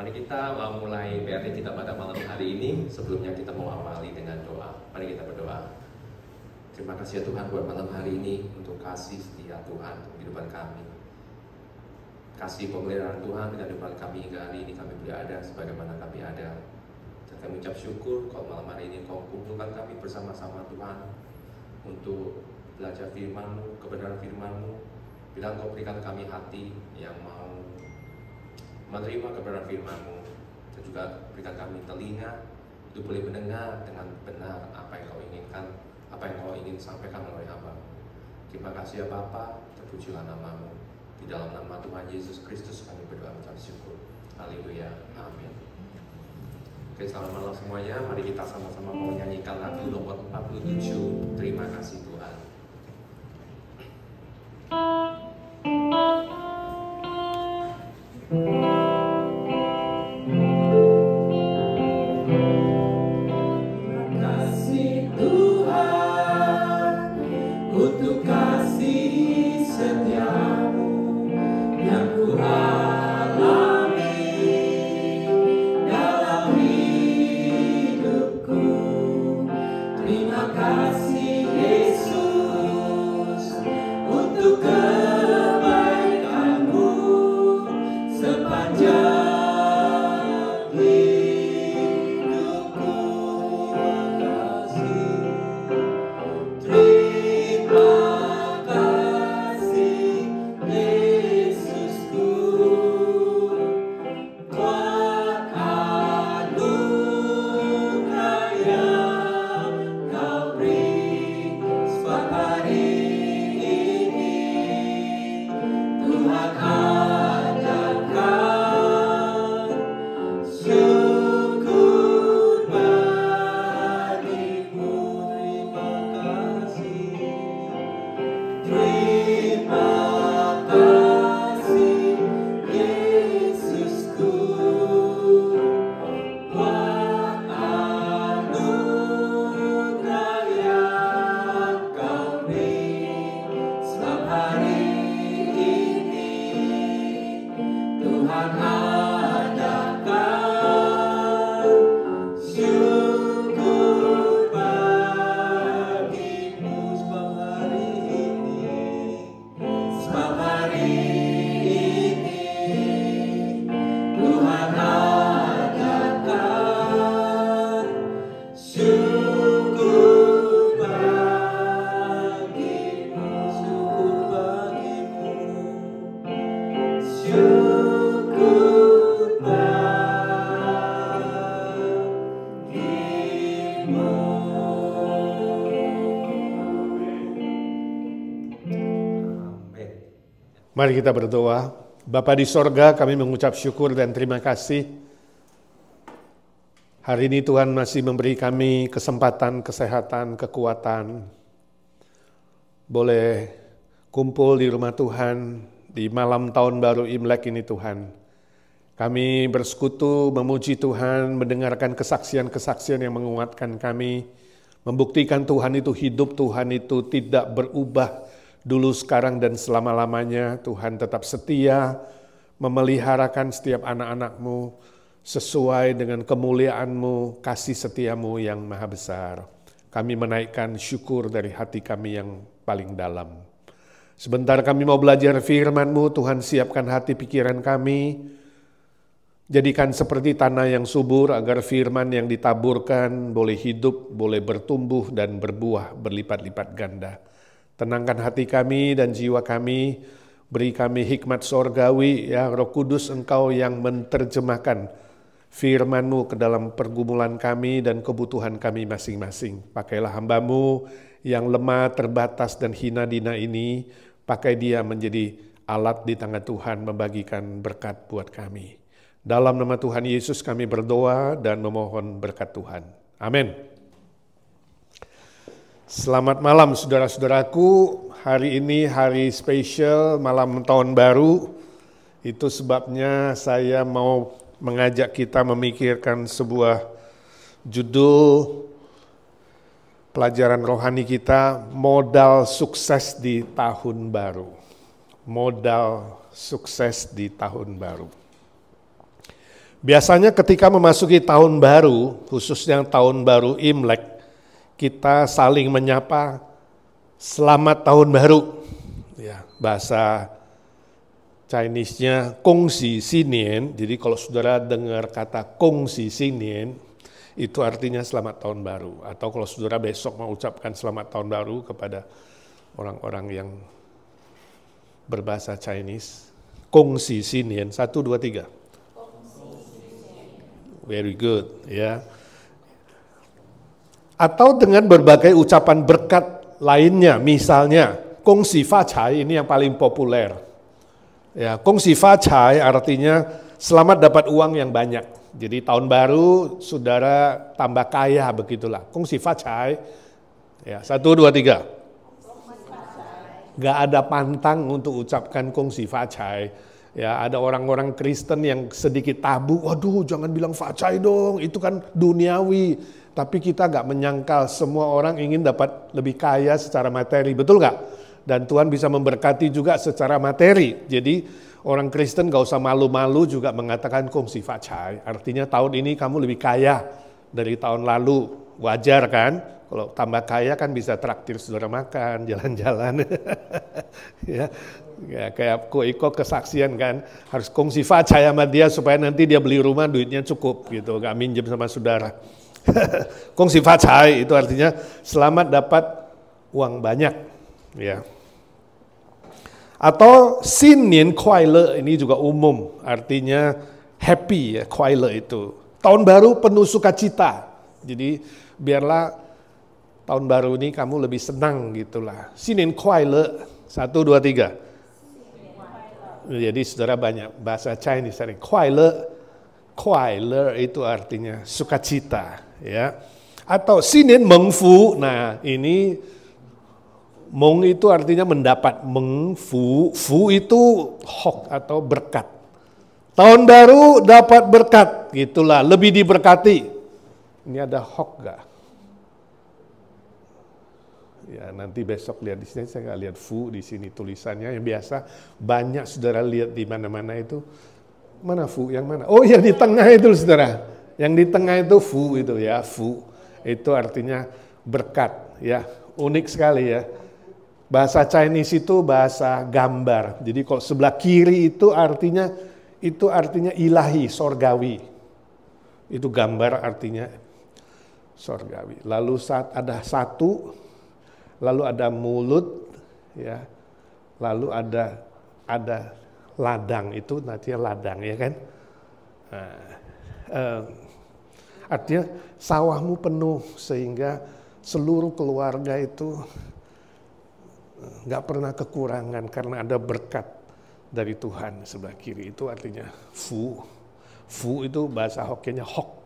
Mari kita mulai PRT kita pada malam hari ini. Sebelumnya kita mau awali dengan doa. Mari kita berdoa. Terima kasih ya Tuhan buat malam hari ini untuk kasih setia Tuhan untuk kehidupan kami. Kasih pemeliharaan Tuhan dengan kehidupan kami hingga hari ini kami berada sebagaimana kami ada. Dan kami ucap syukur kalau malam hari ini Kau kumpulkan kami bersama-sama Tuhan untuk belajar firman-Mu, kebenaran firman-Mu. Bila Kau berikan kami hati yang mau menerima kebenaran firman-Mu, dan juga berikan kami telinga untuk boleh mendengar dengan benar apa yang Kau inginkan, apa yang Kau ingin sampaikan oleh hamba. Terima kasih ya Bapa, terpujilah nama-Mu. Di dalam nama Tuhan Yesus Kristus kami berdoa mengucap syukur. Haleluya, amin. Oke, selamat malam semuanya. Mari kita sama-sama menyanyikan lagu nomor 47, Terima Kasih Tuhan. Mari kita berdoa. Bapa di sorga, kami mengucap syukur dan terima kasih. Hari ini Tuhan masih memberi kami kesempatan, kesehatan, kekuatan. Boleh kumpul di rumah Tuhan di malam tahun baru Imlek ini Tuhan. Kami bersekutu, memuji Tuhan, mendengarkan kesaksian-kesaksian yang menguatkan kami. Membuktikan Tuhan itu hidup, Tuhan itu tidak berubah. Dulu, sekarang, dan selama-lamanya Tuhan tetap setia memeliharakan setiap anak-anak-Mu sesuai dengan kemuliaan-Mu, kasih setia-Mu yang maha besar. Kami menaikkan syukur dari hati kami yang paling dalam. Sebentar kami mau belajar firman-Mu, Tuhan siapkan hati pikiran kami, jadikan seperti tanah yang subur agar firman yang ditaburkan boleh hidup, boleh bertumbuh dan berbuah berlipat-lipat ganda. Tenangkan hati kami dan jiwa kami, beri kami hikmat sorgawi, ya Roh Kudus Engkau yang menerjemahkan firman-Mu ke dalam pergumulan kami dan kebutuhan kami masing-masing. Pakailah hamba-Mu yang lemah, terbatas dan hina dina ini, pakai dia menjadi alat di tangan Tuhan membagikan berkat buat kami. Dalam nama Tuhan Yesus kami berdoa dan memohon berkat Tuhan. Amin. Selamat malam saudara-saudaraku, hari ini hari spesial malam tahun baru. Itu sebabnya saya mau mengajak kita memikirkan sebuah judul pelajaran rohani kita, modal sukses di tahun baru. Modal sukses di tahun baru. Biasanya ketika memasuki tahun baru, khususnya tahun baru Imlek, kita saling menyapa selamat tahun baru. Ya, bahasa Chinese-nya Gongxi Xinian. Jadi kalau saudara dengar kata Gongxi Xinian, itu artinya selamat tahun baru. Atau kalau saudara besok mengucapkan selamat tahun baru kepada orang-orang yang berbahasa Chinese, Gongxi Xinian, 1, 2, 3. Very good, ya. Atau dengan berbagai ucapan berkat lainnya, misalnya Gongxi Fa Cai, ini yang paling populer. Ya, Gongxi Fa Cai artinya selamat dapat uang yang banyak. Jadi tahun baru saudara tambah kaya, begitulah. Gongxi Fa Cai. Ya, 1, 2, 3. Gak ada pantang untuk ucapkan Gongxi Fa Cai. Ya, ada orang-orang Kristen yang sedikit tabu, waduh jangan bilang Fa Cai dong, itu kan duniawi. Tapi kita gak menyangkal semua orang ingin dapat lebih kaya secara materi, betul gak? Dan Tuhan bisa memberkati juga secara materi. Jadi orang Kristen gak usah malu-malu juga mengatakan Gongxi Fa Cai. Artinya tahun ini kamu lebih kaya dari tahun lalu, wajar kan? Kalau tambah kaya kan bisa traktir saudara makan, jalan-jalan. Ya, kayak Ko Iko kesaksian kan, harus Gongxi Fa Cai sama dia supaya nanti dia beli rumah duitnya cukup gitu, gak minjem sama saudara. Gongxi Fa Cai itu artinya selamat dapat uang banyak. Ya. Atau Xin Nian Kuai Le, ini juga umum, artinya happy ya, Kuai Le itu. Tahun baru penuh sukacita. Jadi biarlah tahun baru ini kamu lebih senang gitulah. Xin Nian Kuai Le, 1, 2, 3. Jadi saudara banyak bahasa Chinese hari. Kuai Le itu artinya sukacita, ya. Atau Xin Nian Meng Fu. Nah, ini Meng itu artinya mendapat, Meng Fu, Fu itu hok atau berkat. Tahun baru dapat berkat, gitulah, lebih diberkati. Ini ada hok gak? Ya, nanti besok lihat di sini, saya nggak lihat Fu di sini tulisannya yang biasa banyak saudara lihat di mana-mana itu. Mana Fu? Yang mana? Oh, yang di tengah itu saudara. Yang di tengah itu Fu itu ya, Fu. Itu artinya berkat ya. Unik sekali ya. Bahasa Chinese itu bahasa gambar. Jadi kalau sebelah kiri itu artinya ilahi, sorgawi. Itu gambar artinya sorgawi. Lalu saat ada satu, lalu ada mulut, ya, lalu ada ladang, itu nanti ladang ya kan. Nah, artinya sawahmu penuh sehingga seluruh keluarga itu nggak pernah kekurangan karena ada berkat dari Tuhan. Sebelah kiri itu artinya Fu. Fu itu bahasa Hokkiennya hok.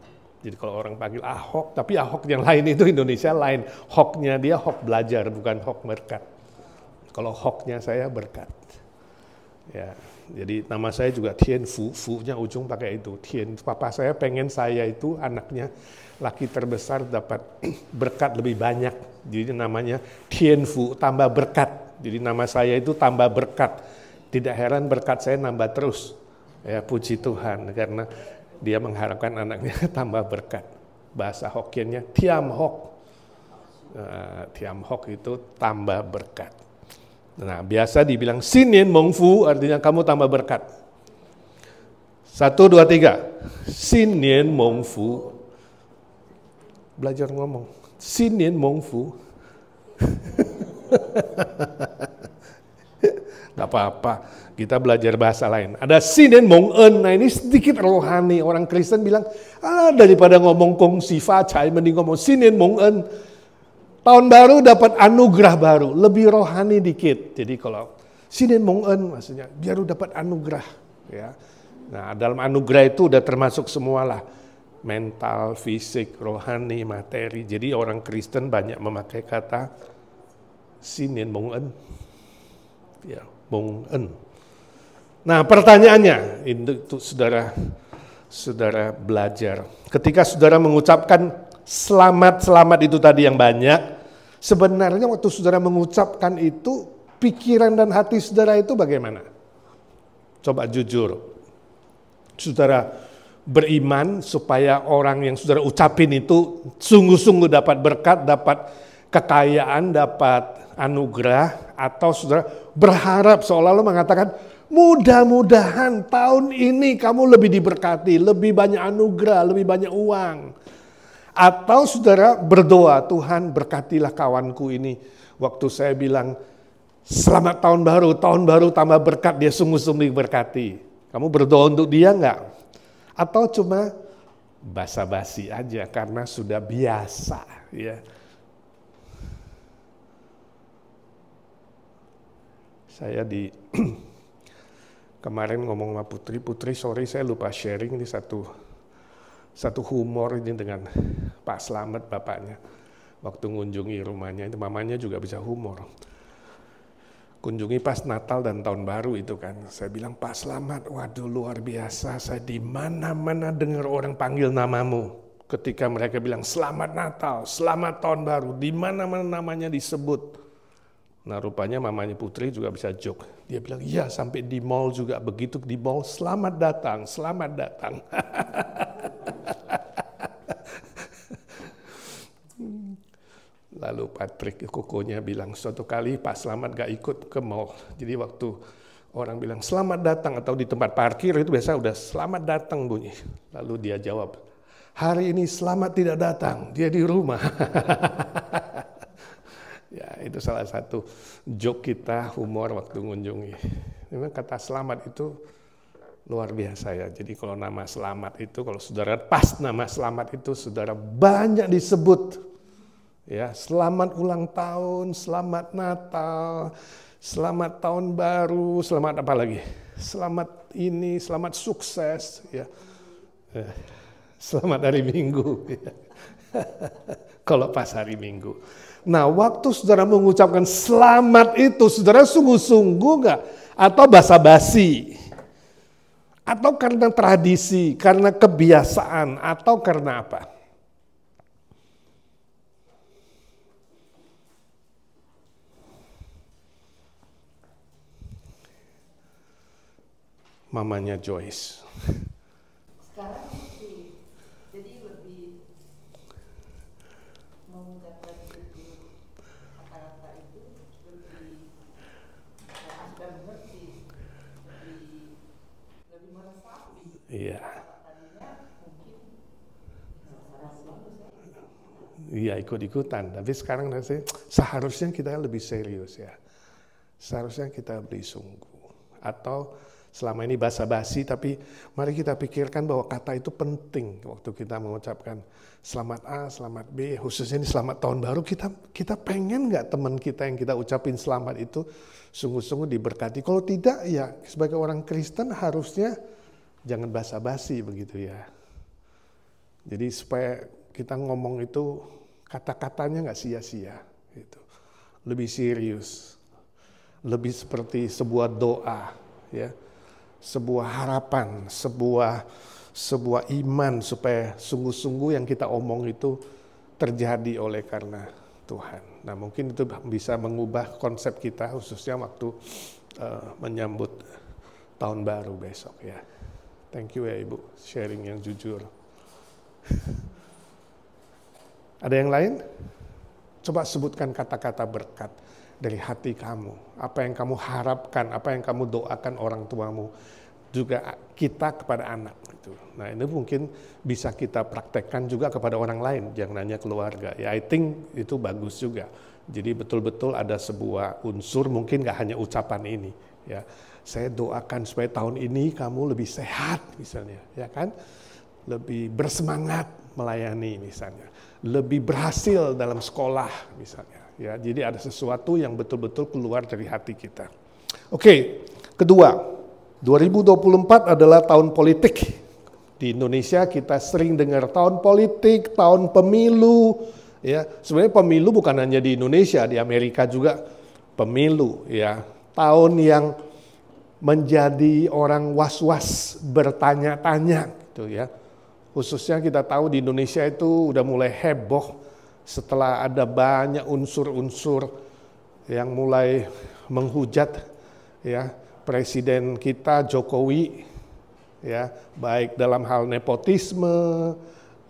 Jadi kalau orang panggil Ahok, tapi Ahok yang lain itu Indonesia lain. Hoknya dia hok belajar, bukan hok berkat. Kalau hoknya saya berkat. Ya, jadi nama saya juga Tian Fu, Fu-nya ujung pakai itu. Tian, papa saya pengen saya itu anaknya laki terbesar dapat berkat lebih banyak. Jadi namanya Tian Fu, tambah berkat. Jadi nama saya itu tambah berkat. Tidak heran berkat saya nambah terus. Ya, puji Tuhan karena dia mengharapkan anaknya tambah berkat. Bahasa Hokkiennya Tiam Hok. Tiam Hok itu tambah berkat. Nah, biasa dibilang Xin Nian Meng Fu, artinya kamu tambah berkat. 1, 2, 3. Xin Nian Meng Fu. Belajar ngomong. Xin Nian Meng Fu. Gak apa-apa, kita belajar bahasa lain. Ada Xin Nian Meng En, nah ini sedikit rohani. Orang Kristen bilang, daripada ngomong Gongxi Fa Cai, mending ngomong Xin Nian Meng En. Tahun baru dapat anugerah baru, lebih rohani dikit. Jadi kalau Xin Nian Meng En maksudnya biar dapat anugerah. Ya. Nah, dalam anugerah itu udah termasuk semualah. Mental, fisik, rohani, materi. Jadi orang Kristen banyak memakai kata Xin Nian Meng En. Ya, Meng En. Nah, pertanyaannya, itu saudara belajar. Ketika saudara mengucapkan selamat itu tadi yang banyak, sebenarnya waktu saudara mengucapkan itu, pikiran dan hati saudara itu bagaimana? Coba jujur. Saudara beriman supaya orang yang saudara ucapin itu sungguh-sungguh dapat berkat, dapat kekayaan, dapat anugerah, atau saudara berharap seolah-olah mengatakan, mudah-mudahan tahun ini kamu lebih diberkati, lebih banyak anugerah, lebih banyak uang. Atau saudara berdoa, Tuhan berkatilah kawanku ini. Waktu saya bilang, selamat tahun baru tambah berkat, dia sungguh-sungguh diberkati. Kamu berdoa untuk dia enggak? Atau cuma basa-basi aja karena sudah biasa, ya. Saya kemarin ngomong sama Putri, sorry saya lupa sharing ini satu humor ini dengan Pak Slamet bapaknya. Waktu ngunjungi rumahnya, itu mamanya juga bisa humor. Kunjungi pas Natal dan Tahun Baru itu kan. Saya bilang, Pak Slamet, waduh luar biasa, saya di mana-mana dengar orang panggil namamu. Ketika mereka bilang, selamat Natal, selamat Tahun Baru, di mana-mana namanya disebut. Nah rupanya mamanya Putri juga bisa joke. Dia bilang, iya sampai di mall juga begitu, di mall, selamat datang, selamat datang. Lalu Patrick kokonya bilang, suatu kali Pak Slamet gak ikut ke mall. Jadi waktu orang bilang selamat datang atau di tempat parkir itu biasa udah selamat datang bunyi. Lalu dia jawab, hari ini selamat tidak datang, dia di rumah. Ya itu salah satu joke kita, humor waktu mengunjungi. Memang kata selamat itu luar biasa ya. Jadi kalau nama selamat itu, kalau saudara pas nama selamat itu, saudara banyak disebut. Ya, selamat ulang tahun, selamat Natal, selamat tahun baru, selamat apa lagi? Selamat ini, selamat sukses, ya. Selamat hari Minggu. Ya. Kalau pas hari Minggu. Nah, waktu saudara mengucapkan selamat itu, saudara sungguh-sungguh nggak? Atau basa-basi? Atau karena tradisi, karena kebiasaan, atau karena apa? Mamanya Joyce. Sekarang sih, jadi lebih mengucapkan itu kata-kata itu lebih sudah mengerti, lebih meresapi. Iya. Tadinya mungkin Iya ikut-ikutan, tapi sekarang seharusnya kita lebih serius ya. Seharusnya kita lebih sungguh. Atau selama ini basa-basi, tapi mari kita pikirkan bahwa kata itu penting waktu kita mengucapkan selamat A, selamat B, khususnya ini selamat tahun baru, kita pengen nggak teman kita yang kita ucapin selamat itu sungguh-sungguh diberkati. Kalau tidak ya sebagai orang Kristen harusnya jangan basa-basi begitu ya. Jadi supaya kita ngomong itu kata-katanya nggak sia-sia, gitu. Lebih serius, lebih seperti sebuah doa, ya. Sebuah harapan, sebuah iman supaya sungguh-sungguh yang kita omong itu terjadi oleh karena Tuhan. Nah mungkin itu bisa mengubah konsep kita khususnya waktu menyambut tahun baru besok ya. Thank you ya Ibu, sharing yang jujur. Ada yang lain? Coba sebutkan kata-kata berkat dari hati kamu, apa yang kamu harapkan, apa yang kamu doakan orang tuamu, juga kita kepada anak. Gitu. Nah ini mungkin bisa kita praktekkan juga kepada orang lain, jangan hanya keluarga. Ya I think itu bagus juga. Jadi betul-betul ada sebuah unsur, mungkin gak hanya ucapan ini. Ya, saya doakan supaya tahun ini kamu lebih sehat misalnya, ya kan? Lebih bersemangat melayani misalnya, lebih berhasil dalam sekolah misalnya. Ya, jadi ada sesuatu yang betul-betul keluar dari hati kita. Oke, kedua, 2024 adalah tahun politik. Di Indonesia kita sering dengar tahun politik, tahun pemilu. Ya, sebenarnya pemilu bukan hanya di Indonesia, di Amerika juga pemilu. Ya, tahun yang menjadi orang was-was, bertanya-tanya, gitu ya. Khususnya kita tahu di Indonesia itu udah mulai heboh. Setelah ada banyak unsur-unsur yang mulai menghujat ya Presiden kita Jokowi ya, baik dalam hal nepotisme,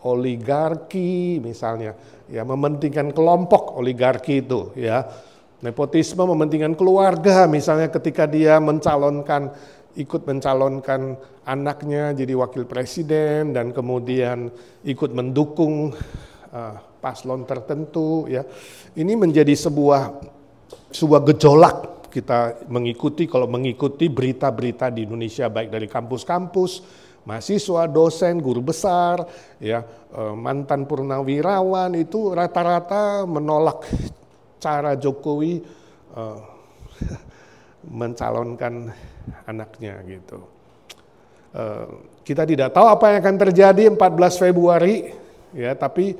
oligarki misalnya, ya, mementingkan kelompok oligarki itu, ya. Nepotisme mementingkan keluarga, misalnya ketika dia ikut mencalonkan anaknya jadi wakil presiden dan kemudian ikut mendukung paslon tertentu, ya. Ini menjadi sebuah gejolak kita kalau mengikuti berita-berita di Indonesia, baik dari kampus-kampus, mahasiswa, dosen, guru besar, ya, mantan purnawirawan itu rata-rata menolak cara Jokowi mencalonkan anaknya gitu. Kita tidak tahu apa yang akan terjadi 14 Februari, ya, tapi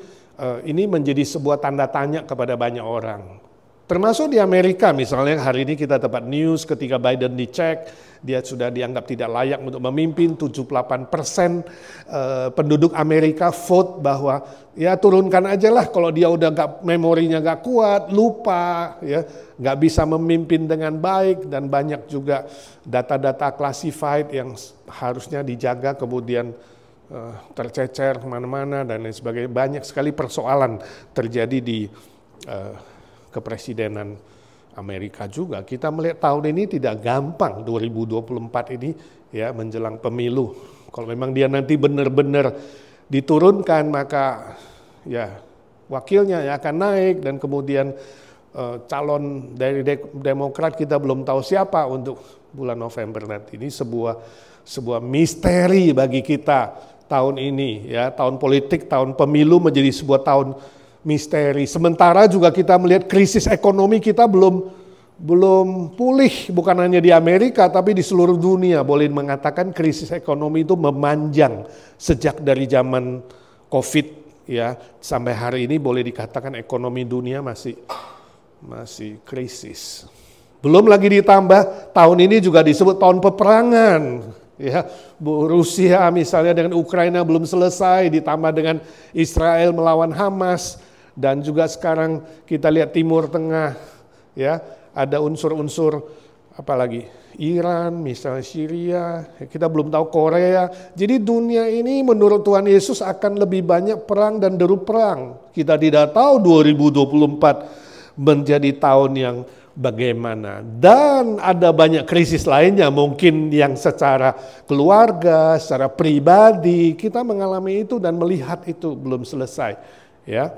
ini menjadi sebuah tanda tanya kepada banyak orang. Termasuk di Amerika misalnya, hari ini kita dapat news ketika Biden dicek, dia sudah dianggap tidak layak untuk memimpin. 78% penduduk Amerika vote bahwa ya turunkan aja lah kalau dia udah memorinya gak kuat, lupa, ya, gak bisa memimpin dengan baik, dan banyak juga data-data classified yang harusnya dijaga kemudian tercecer kemana-mana dan lain sebagainya. Banyak sekali persoalan terjadi di kepresidenan Amerika juga. Kita melihat tahun ini tidak gampang, 2024 ini, ya, menjelang pemilu. Kalau memang dia nanti benar-benar diturunkan, maka ya wakilnya ya akan naik, dan kemudian calon dari Demokrat kita belum tahu siapa untuk bulan November nanti. Ini sebuah misteri bagi kita tahun ini, ya, tahun politik, tahun pemilu menjadi sebuah tahun misteri. Sementara juga kita melihat krisis ekonomi kita belum pulih, bukan hanya di Amerika tapi di seluruh dunia. Boleh mengatakan krisis ekonomi itu memanjang sejak dari zaman Covid, ya, sampai hari ini boleh dikatakan ekonomi dunia masih krisis. Belum lagi ditambah tahun ini juga disebut tahun peperangan, ya. Rusia misalnya dengan Ukraina belum selesai, ditambah dengan Israel melawan Hamas. Dan juga sekarang kita lihat Timur Tengah, ya, ada unsur-unsur apalagi Iran, misalnya Syria, kita belum tahu Korea. Jadi dunia ini menurut Tuhan Yesus akan lebih banyak perang dan deru perang. Kita tidak tahu 2024 menjadi tahun yang bagaimana. Dan ada banyak krisis lainnya mungkin yang secara keluarga, secara pribadi kita mengalami itu dan melihat itu belum selesai, ya.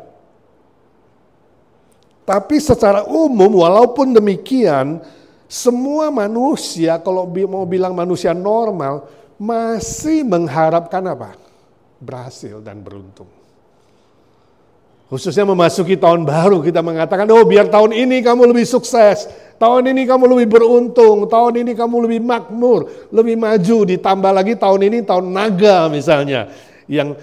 Tapi secara umum walaupun demikian, semua manusia, kalau mau bilang manusia normal, masih mengharapkan apa? Berhasil dan beruntung. Khususnya memasuki tahun baru, kita mengatakan, oh biar tahun ini kamu lebih sukses, tahun ini kamu lebih beruntung, tahun ini kamu lebih makmur, lebih maju, ditambah lagi tahun ini tahun naga misalnya, yang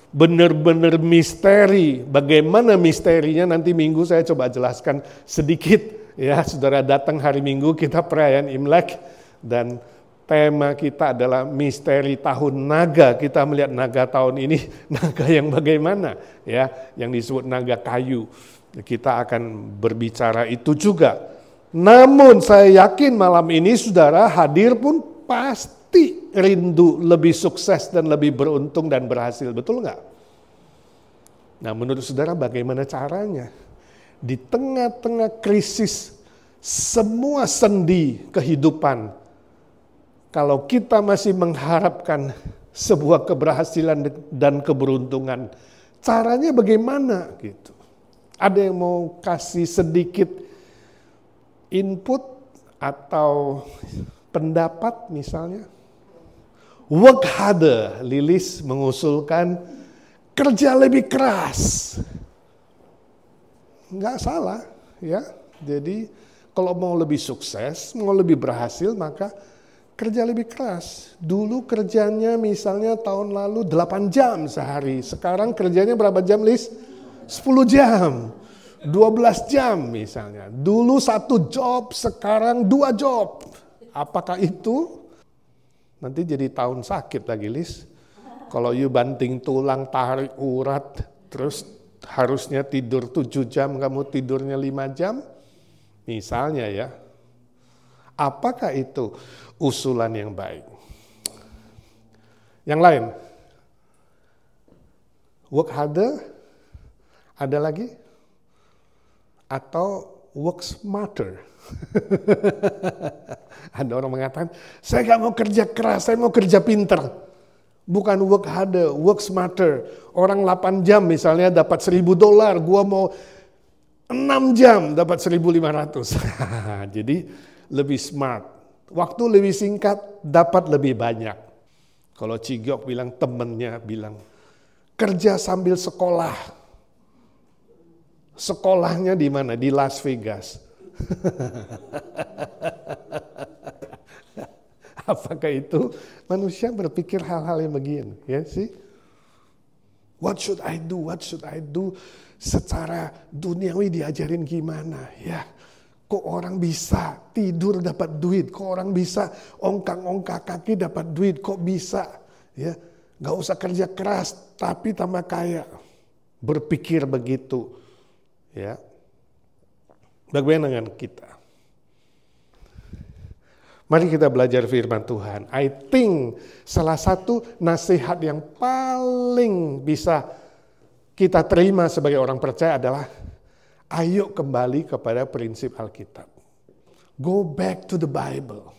benar-benar misteri. Bagaimana misterinya nanti Minggu saya coba jelaskan sedikit, ya. Saudara datang hari Minggu kita perayaan Imlek dan tema kita adalah misteri tahun naga. Kita melihat naga tahun ini, naga yang bagaimana, ya, yang disebut naga kayu. Kita akan berbicara itu juga. Namun saya yakin malam ini saudara hadir pun pasti rindu lebih sukses dan lebih beruntung dan berhasil, betul nggak? Nah, menurut saudara bagaimana caranya? Di tengah-tengah krisis semua sendi kehidupan, kalau kita masih mengharapkan sebuah keberhasilan dan keberuntungan, caranya bagaimana gitu? Ada yang mau kasih sedikit input atau pendapat misalnya? Work harder, Lilis mengusulkan kerja lebih keras. Nggak salah, ya. Jadi kalau mau lebih sukses, mau lebih berhasil, maka kerja lebih keras. Dulu kerjanya misalnya tahun lalu 8 jam sehari. Sekarang kerjanya berapa jam, Lis? 10 jam. 12 jam misalnya. Dulu 1 job, sekarang 2 job. Apakah itu? Nanti jadi tahun sakit lagi, Lis. Kalau you banting tulang, tarik urat, terus harusnya tidur 7 jam, kamu tidurnya 5 jam. Misalnya ya. Apakah itu usulan yang baik? Yang lain? Work harder? Ada lagi? Atau work smarter? Ada orang mengatakan, saya gak mau kerja keras, saya mau kerja pinter. Bukan work harder, work smarter. Orang 8 jam misalnya dapat $1.000, gua mau 6 jam dapat 1.500. Jadi lebih smart. Waktu lebih singkat, dapat lebih banyak. Kalau Cigyok bilang, temennya bilang, kerja sambil sekolah. Sekolahnya di mana? Di Las Vegas. Apakah itu manusia berpikir hal-hal yang begini? Ya sih? What should I do? What should I do? Secara duniawi diajarin gimana? Ya, kok orang bisa tidur dapat duit? Kok orang bisa ongkang-ongkang kaki dapat duit? Kok bisa? Ya, nggak usah kerja keras, tapi tambah kaya. Berpikir begitu. Ya, bagaimana dengan kita? Mari kita belajar firman Tuhan. I think salah satu nasihat yang paling bisa kita terima sebagai orang percaya adalah ayo kembali kepada prinsip Alkitab. Go back to the Bible.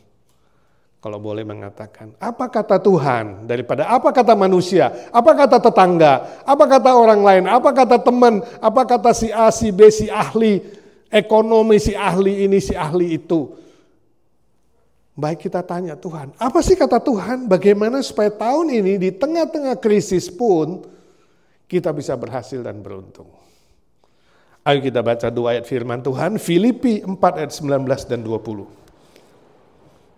Kalau boleh mengatakan, apa kata Tuhan daripada apa kata manusia, apa kata tetangga, apa kata orang lain, apa kata teman, apa kata si A, si B, si ahli ekonomi, si ahli ini, si ahli itu. Baik kita tanya Tuhan, apa sih kata Tuhan? Bagaimana supaya tahun ini di tengah-tengah krisis pun kita bisa berhasil dan beruntung. Ayo kita baca 2 ayat firman Tuhan, Filipi 4 ayat 19 dan 20.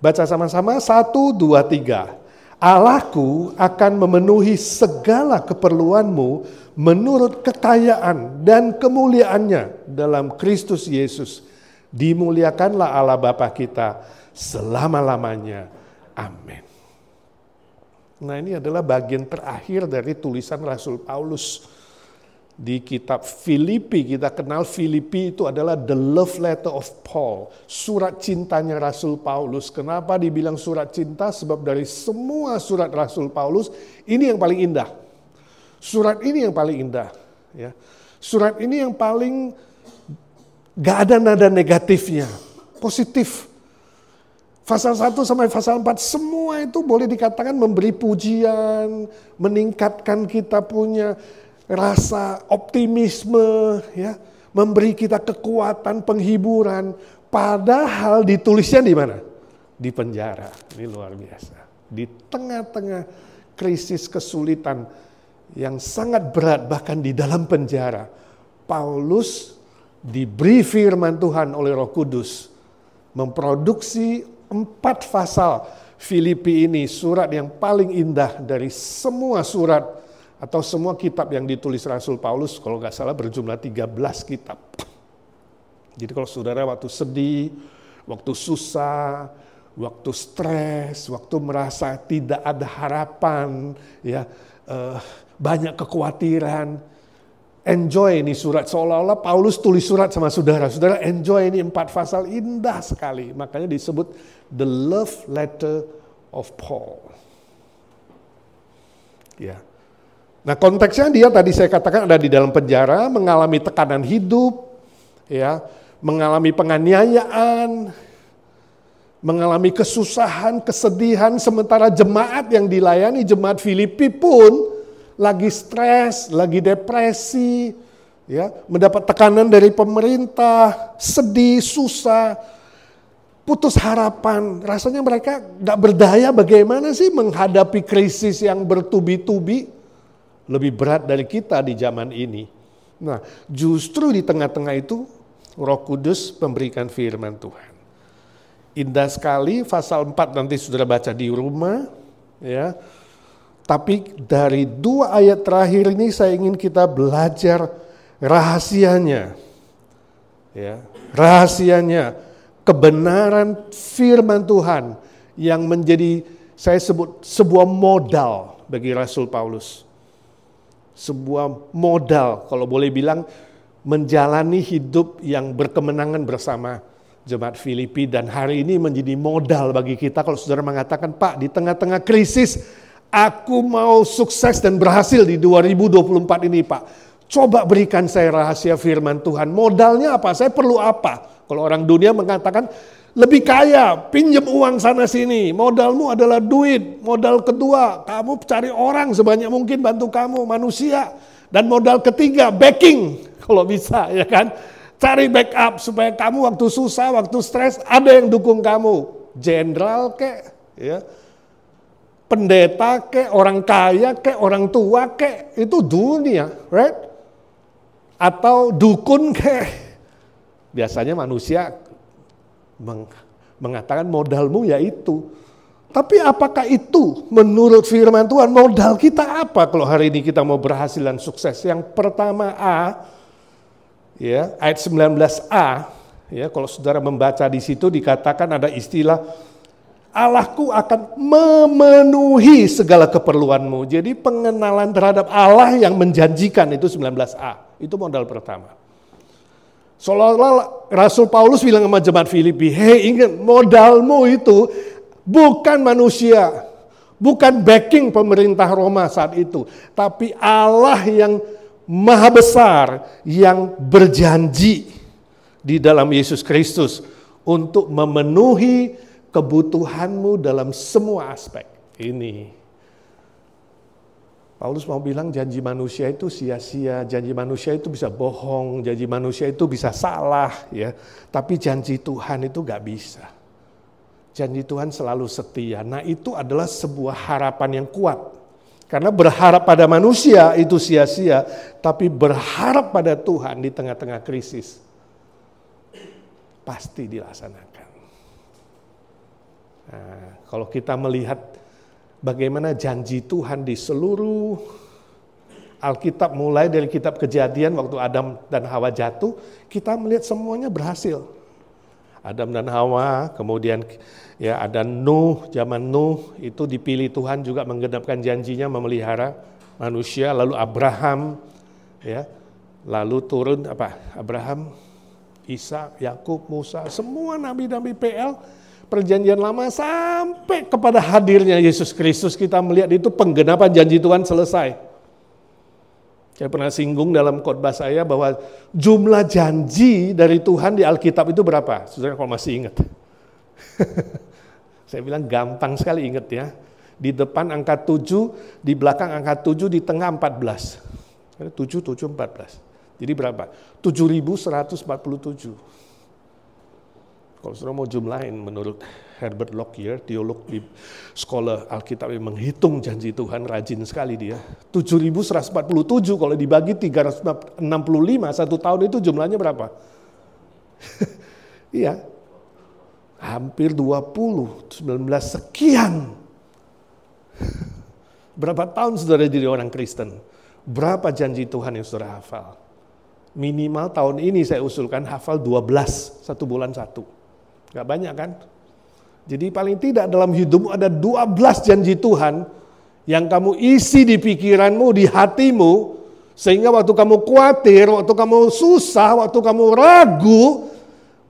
Baca sama-sama, 1, 2, 3. Allahku akan memenuhi segala keperluanmu menurut kekayaan dan kemuliaannya dalam Kristus Yesus. Dimuliakanlah Allah Bapa kita selama-lamanya. Amin. Nah, ini adalah bagian terakhir dari tulisan Rasul Paulus di kitab Filipi. Kita kenal Filipi itu adalah the love letter of Paul, surat cintanya Rasul Paulus. Kenapa dibilang surat cinta? Sebab dari semua surat Rasul Paulus, ini yang paling indah. Surat ini yang paling indah. Ya. Surat ini yang paling gak ada nada negatifnya, positif. Pasal 1 sampai pasal 4 semua itu boleh dikatakan memberi pujian, meningkatkan kita punya rasa optimisme, ya, memberi kita kekuatan, penghiburan. Padahal ditulisnya di mana? Di penjara. Ini luar biasa. Di tengah-tengah krisis kesulitan yang sangat berat, bahkan di dalam penjara, Paulus diberi firman Tuhan oleh Roh Kudus, memproduksi 4 pasal Filipi ini, surat yang paling indah dari semua surat atau semua kitab yang ditulis Rasul Paulus, kalau nggak salah berjumlah 13 kitab. Jadi kalau saudara waktu sedih, waktu susah, waktu stres, waktu merasa tidak ada harapan, ya, banyak kekhawatiran, enjoy ini surat, seolah-olah Paulus tulis surat sama saudara. Saudara enjoy ini 4 pasal indah sekali. Makanya disebut the love letter of Paul. Ya. Nah, konteksnya dia tadi saya katakan ada di dalam penjara, mengalami tekanan hidup, ya, mengalami penganiayaan, mengalami kesusahan, kesedihan, sementara jemaat yang dilayani, jemaat Filipi pun lagi stres, lagi depresi, ya, mendapat tekanan dari pemerintah, sedih, susah, putus harapan. Rasanya mereka gak berdaya bagaimana sih menghadapi krisis yang bertubi-tubi. Lebih berat dari kita di zaman ini. Nah, justru di tengah-tengah itu Roh Kudus memberikan firman Tuhan. Indah sekali, pasal 4 nanti saudara baca di rumah, ya. Tapi dari 2 ayat terakhir ini saya ingin kita belajar rahasianya. Ya, rahasianya kebenaran firman Tuhan yang menjadi saya sebut sebuah modal bagi Rasul Paulus. Sebuah modal, kalau boleh bilang, menjalani hidup yang berkemenangan bersama jemaat Filipi, dan hari ini menjadi modal bagi kita. Kalau saudara mengatakan, Pak, di tengah-tengah krisis Aku mau sukses dan berhasil di 2024 ini Pak. Coba berikan saya rahasia firman Tuhan. Modalnya apa? Saya perlu apa? Kalau orang dunia mengatakan lebih kaya, pinjam uang sana sini. Modalmu adalah duit. Modal kedua, kamu cari orang sebanyak mungkin bantu kamu, manusia. Dan modal ketiga, backing. Kalau bisa ya kan. Cari backup supaya kamu waktu susah, waktu stres ada yang dukung kamu. Jenderal kek, ya. Pendeta kek, orang kaya kek, orang tua kek, itu dunia, right? Atau dukun kek. Biasanya manusia mengatakan modalmu ya itu. Tapi apakah itu menurut firman Tuhan modal kita apa kalau hari ini kita mau berhasil dan sukses? Yang pertama A, ya, ayat 19a, ya, kalau saudara membaca di situ dikatakan ada istilah Allahku akan memenuhi segala keperluanmu. Jadi pengenalan terhadap Allah yang menjanjikan itu 19a. Itu modal pertama. Seolah-olah Rasul Paulus bilang sama jemaat Filipi, hei ingat modalmu itu bukan manusia, bukan backing pemerintah Roma saat itu, tapi Allah yang Maha Besar yang berjanji di dalam Yesus Kristus untuk memenuhi kebutuhanmu dalam semua aspek. Ini Paulus mau bilang janji manusia itu sia-sia, janji manusia itu bisa bohong, janji manusia itu bisa salah, ya. Tapi janji Tuhan itu gak bisa. Janji Tuhan selalu setia. Nah itu adalah sebuah harapan yang kuat. Karena berharap pada manusia itu sia-sia, tapi berharap pada Tuhan di tengah-tengah krisis pasti dilaksanakan. Nah, kalau kita melihat bagaimana janji Tuhan di seluruh Alkitab mulai dari kitab Kejadian waktu Adam dan Hawa jatuh, kita melihat semuanya berhasil. Adam dan Hawa, kemudian ya ada Nuh, zaman Nuh itu dipilih Tuhan juga menggenapkan janjinya memelihara manusia, lalu Abraham, ya, lalu turun Abraham, Ishak, Yakub, Musa, semua nabi-nabi PL perjanjian lama sampai kepada hadirnya Yesus Kristus kita melihat itu penggenapan janji Tuhan selesai. Saya pernah singgung dalam khotbah saya bahwa jumlah janji dari Tuhan di Alkitab itu berapa? Saudara kalau masih ingat. Saya bilang gampang sekali ingat ya. Di depan angka 7, di belakang angka 7, di tengah 14. 7, 7, 14. Jadi berapa? 7.147. Kalau saudara mau jumlahin menurut Herbert Lockyer, teolog di sekolah Alkitab yang menghitung janji Tuhan, rajin sekali dia. 7.147 kalau dibagi 365, satu tahun itu jumlahnya berapa? Iya, hampir 20, 19 sekian. Berapa tahun saudara jadi orang Kristen? Berapa janji Tuhan yang saudara hafal? Minimal tahun ini saya usulkan hafal 12, satu bulan satu. Gak banyak kan? Jadi paling tidak dalam hidupmu ada 12 janji Tuhan yang kamu isi di pikiranmu, di hatimu, sehingga waktu kamu khawatir, waktu kamu susah, waktu kamu ragu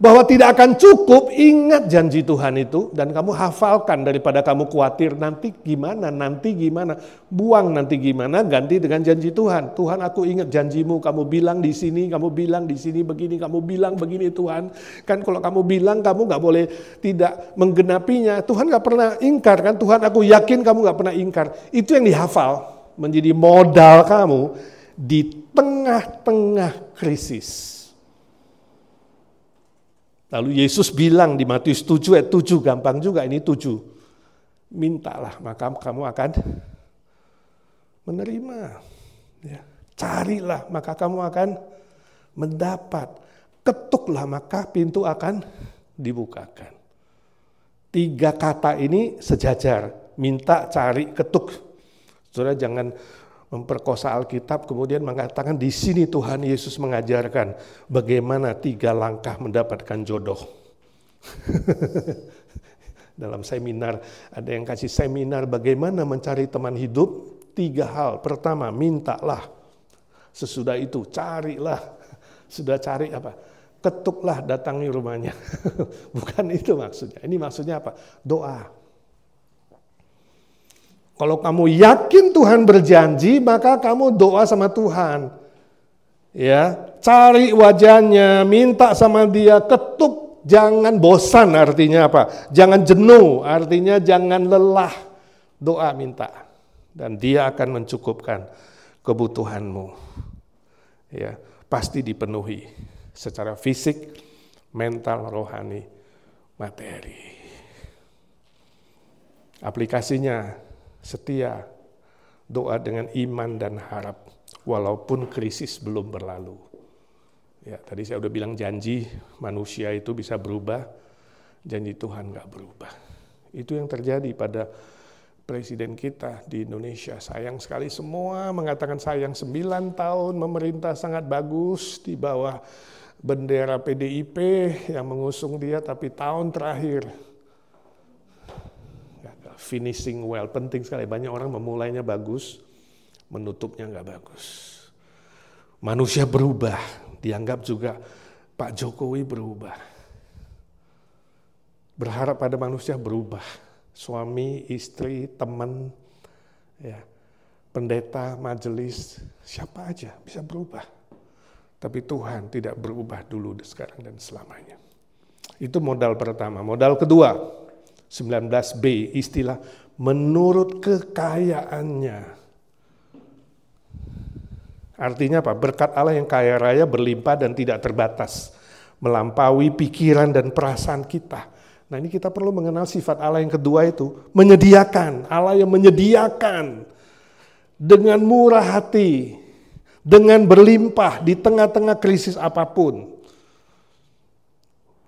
bahwa tidak akan cukup, ingat janji Tuhan itu dan kamu hafalkan daripada kamu khawatir nanti gimana, buang nanti gimana, ganti dengan janji Tuhan. Tuhan, aku ingat janjimu, kamu bilang di sini, begini, kamu bilang begini Tuhan. Kan kalau kamu bilang kamu gak boleh tidak menggenapinya. Tuhan gak pernah ingkar kan, Tuhan aku yakin kamu gak pernah ingkar. Itu yang dihafal menjadi modal kamu di tengah-tengah krisis. Lalu Yesus bilang di Matius 7 ayat 7, gampang juga ini 7. Mintalah maka kamu akan menerima. Ya. Carilah maka kamu akan mendapat. Ketuklah maka pintu akan dibukakan. 3 kata ini sejajar. Minta, cari, ketuk. Saudara jangan memperkosa Alkitab, kemudian mengatakan di sini Tuhan Yesus mengajarkan bagaimana 3 langkah mendapatkan jodoh. Dalam seminar, ada yang kasih seminar bagaimana mencari teman hidup, 3 hal. Pertama, mintalah. Sesudah itu, carilah. Sudah cari apa? Ketuklah, datangi rumahnya. Bukan itu maksudnya. Ini maksudnya apa? Doa. Kalau kamu yakin Tuhan berjanji, maka kamu doa sama Tuhan. Ya, cari wajahnya, minta sama Dia, ketuk, jangan bosan, artinya apa? Jangan jenuh, artinya jangan lelah. Doa minta, dan Dia akan mencukupkan kebutuhanmu. Ya, pasti dipenuhi secara fisik, mental, rohani, materi. Aplikasinya setia, doa dengan iman dan harap, walaupun krisis belum berlalu. Ya, tadi saya udah bilang janji manusia itu bisa berubah, janji Tuhan nggak berubah. Itu yang terjadi pada presiden kita di Indonesia. Sayang sekali semua mengatakan sayang, 9 tahun memerintah sangat bagus di bawah bendera PDIP yang mengusung dia, tapi tahun terakhir finishing well, penting sekali. Banyak orang memulainya bagus, menutupnya nggak bagus. Manusia berubah, dianggap juga Pak Jokowi berubah. Berharap pada manusia berubah. Suami, istri, teman, ya, pendeta, majelis, siapa aja bisa berubah. Tapi Tuhan tidak berubah dulu, sekarang, dan selamanya. Itu modal pertama. Modal kedua, 19b, istilah menurut kekayaannya. Artinya apa? Berkat Allah yang kaya raya, berlimpah dan tidak terbatas, melampaui pikiran dan perasaan kita. Nah, ini kita perlu mengenal sifat Allah yang kedua itu, menyediakan. Allah yang menyediakan dengan murah hati, dengan berlimpah di tengah-tengah krisis apapun.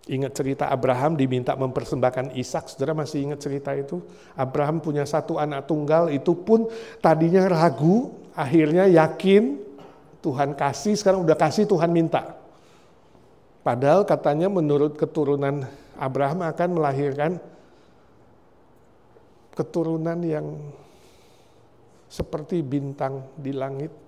Ingat cerita Abraham diminta mempersembahkan Ishak, saudara masih ingat cerita itu? Abraham punya 1 anak tunggal, itu pun tadinya ragu, akhirnya yakin Tuhan kasih, sekarang udah kasih, Tuhan minta. Padahal katanya menurut keturunan Abraham akan melahirkan keturunan yang seperti bintang di langit,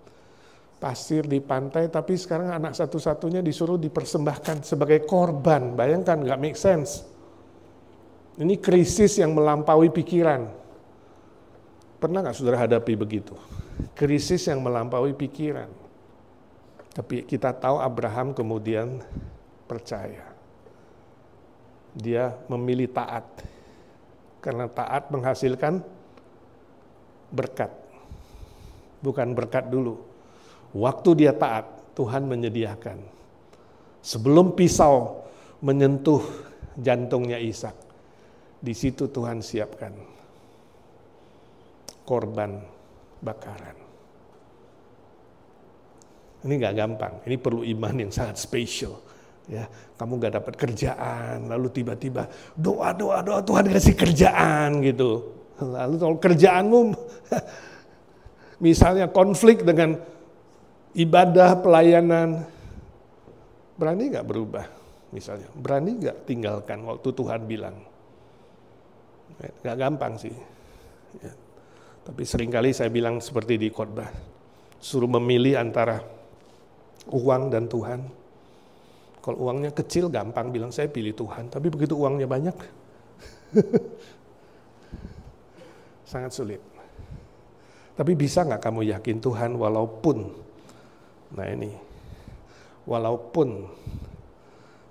pasir di pantai, tapi sekarang anak satu-satunya disuruh dipersembahkan sebagai korban. Bayangkan, nggak make sense. Ini krisis yang melampaui pikiran. Pernah nggak saudara hadapi begitu? Krisis yang melampaui pikiran. Tapi kita tahu Abraham kemudian percaya. Dia memilih taat. Karena taat menghasilkan berkat. Bukan berkat dulu. Waktu dia taat, Tuhan menyediakan. Sebelum pisau menyentuh jantungnya Ishak, di situ Tuhan siapkan korban bakaran. Ini nggak gampang, ini perlu iman yang sangat spesial. Ya, kamu nggak dapat kerjaan, lalu tiba-tiba doa Tuhan kasih kerjaan gitu. Lalu kalau kerjaanmu misalnya konflik dengan ibadah, pelayanan, berani nggak berubah misalnya? Berani nggak tinggalkan waktu Tuhan bilang? Nggak gampang sih. Ya. Tapi seringkali saya bilang seperti di khotbah, suruh memilih antara uang dan Tuhan. Kalau uangnya kecil gampang bilang saya pilih Tuhan, tapi begitu uangnya banyak, sangat sulit. Tapi bisa nggak kamu yakin Tuhan walaupun, nah ini, walaupun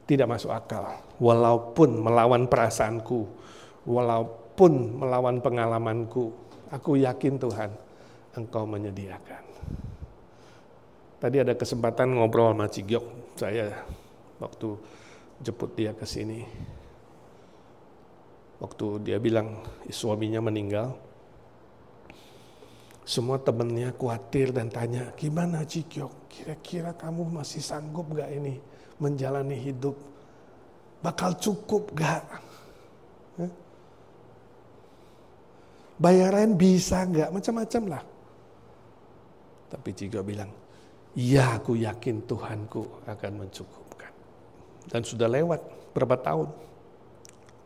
tidak masuk akal, walaupun melawan perasaanku, walaupun melawan pengalamanku, aku yakin Tuhan, Engkau menyediakan. Tadi ada kesempatan ngobrol sama Cigyok, saya waktu jemput dia ke sini. Waktu dia bilang suaminya meninggal, semua temannya khawatir dan tanya, gimana Cigyok, kira-kira kamu masih sanggup gak ini menjalani hidup? Bakal cukup gak? Bayaran bisa gak? Macam-macam lah. Tapi Cigyok bilang, iya aku yakin Tuhanku akan mencukupkan. Dan sudah lewat berapa tahun?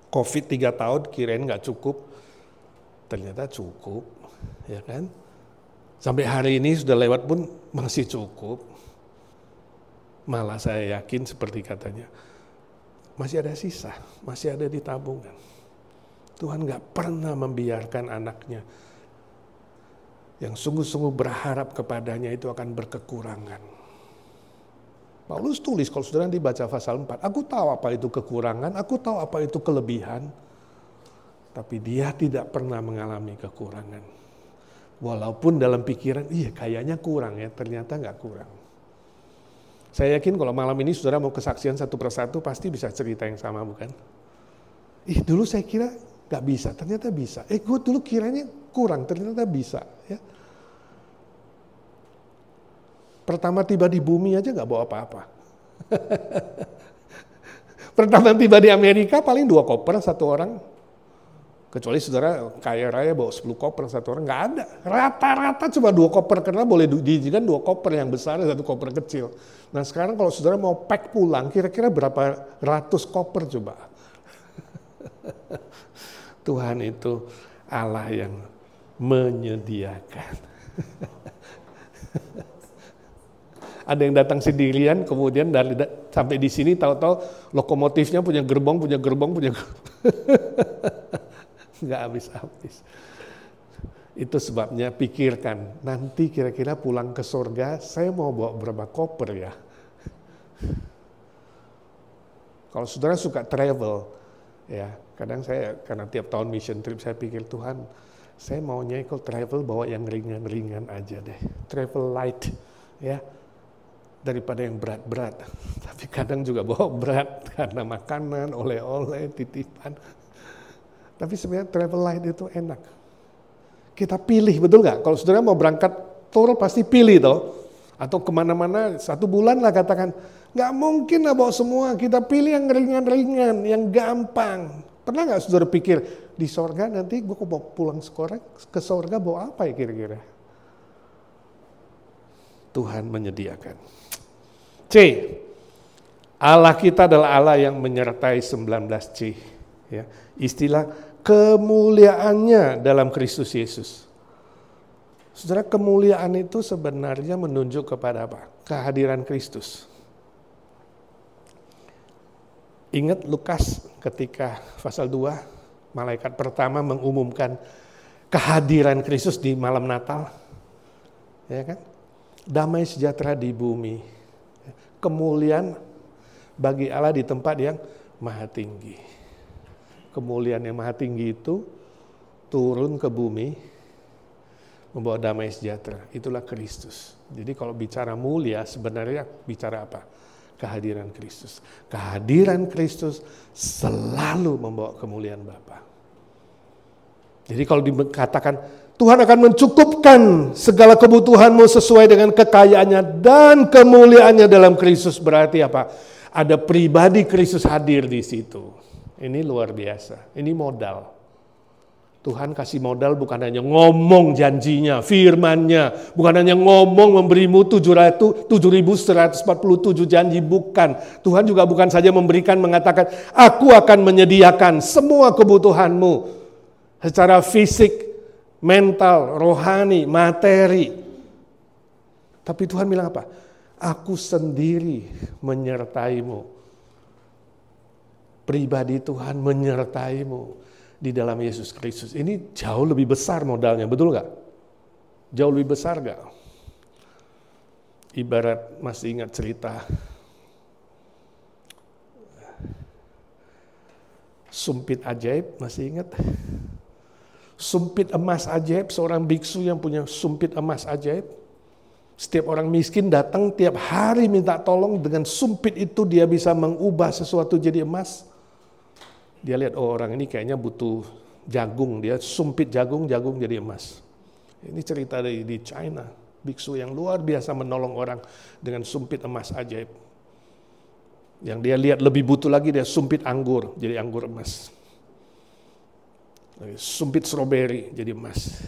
Covid 3 tahun, kirain gak cukup. Ternyata cukup, ya kan? Sampai hari ini sudah lewat pun masih cukup. Malah saya yakin seperti katanya, masih ada sisa, masih ada di tabungan. Tuhan gak pernah membiarkan anaknya yang sungguh-sungguh berharap kepadanya itu akan berkekurangan. Paulus tulis, kalau saudara dibaca pasal 4, aku tahu apa itu kekurangan, aku tahu apa itu kelebihan, tapi dia tidak pernah mengalami kekurangan. Walaupun dalam pikiran, iya kayaknya kurang ya, ternyata nggak kurang. Saya yakin kalau malam ini saudara mau kesaksian satu persatu, pasti bisa cerita yang sama, bukan? Dulu saya kira nggak bisa, ternyata bisa. Gue dulu kiranya kurang, ternyata bisa. Ya. Pertama tiba di bumi aja nggak bawa apa-apa. Pertama tiba di Amerika paling 2 koper satu orang. Kecuali saudara kaya raya bawa 10 koper satu orang, nggak ada. Rata-rata cuma 2 koper, karena boleh diizinkan 2 koper yang besar, 1 koper kecil. Nah sekarang kalau saudara mau pack pulang, kira-kira berapa ratus koper coba. Tuhan itu Allah yang menyediakan. Ada yang datang sendirian, kemudian sampai di sini tahu-tahu lokomotifnya punya gerbong. Nggak habis-habis. Itu sebabnya pikirkan, nanti kira-kira pulang ke surga, saya mau bawa berapa koper ya? Kalau saudara suka travel, ya kadang saya, karena tiap tahun mission trip, saya pikir, Tuhan, saya maunya kalau travel bawa yang ringan-ringan aja deh. Travel light, ya. Daripada yang berat-berat. Tapi kadang juga bawa berat karena makanan, oleh-oleh, titipan. Tapi sebenarnya travel light itu enak. Kita pilih, betul nggak? Kalau saudara mau berangkat tour pasti pilih toh. Atau kemana-mana 1 bulan lah katakan. Nggak mungkin lah bawa semua. Kita pilih yang ringan-ringan, yang gampang. Pernah nggak saudara pikir, di sorga nanti gue mau pulang ke sorga bawa apa ya kira-kira? Tuhan menyediakan. C. Allah kita adalah Allah yang menyertai 19C. Ya. Istilah kemuliaannya dalam Kristus Yesus. Saudara, kemuliaan itu sebenarnya menunjuk kepada apa? Kehadiran Kristus. Ingat Lukas ketika pasal 2, malaikat pertama mengumumkan kehadiran Kristus di malam Natal. Ya kan? Damai sejahtera di bumi. Kemuliaan bagi Allah di tempat yang maha tinggi. Kemuliaan yang maha tinggi itu turun ke bumi, membawa damai sejahtera. Itulah Kristus. Jadi kalau bicara mulia sebenarnya bicara apa? Kehadiran Kristus. Kehadiran Kristus selalu membawa kemuliaan Bapa. Jadi kalau dikatakan Tuhan akan mencukupkan segala kebutuhanmu sesuai dengan kekayaannya dan kemuliaannya dalam Kristus, berarti apa? Ada pribadi Kristus hadir di situ. Ini luar biasa. Ini modal. Tuhan kasih modal bukan hanya ngomong janjinya, firman-Nya, bukan hanya ngomong memberimu 7.147 janji, bukan. Tuhan juga bukan saja memberikan, mengatakan, aku akan menyediakan semua kebutuhanmu secara fisik, mental, rohani, materi. Tapi Tuhan bilang apa? Aku sendiri menyertaimu. Pribadi Tuhan menyertaimu di dalam Yesus Kristus. Ini jauh lebih besar modalnya, betul gak? Jauh lebih besar gak? Ibarat masih ingat cerita sumpit ajaib, masih ingat? Sumpit emas ajaib, seorang biksu yang punya sumpit emas ajaib. Setiap orang miskin datang tiap hari minta tolong, dengan sumpit itu dia bisa mengubah sesuatu jadi emas. Dia lihat, oh orang ini kayaknya butuh jagung, dia sumpit jagung jadi emas. Ini cerita di China, biksu yang luar biasa menolong orang dengan sumpit emas ajaib. Yang dia lihat lebih butuh lagi, dia sumpit anggur, jadi anggur emas. Sumpit stroberi jadi emas.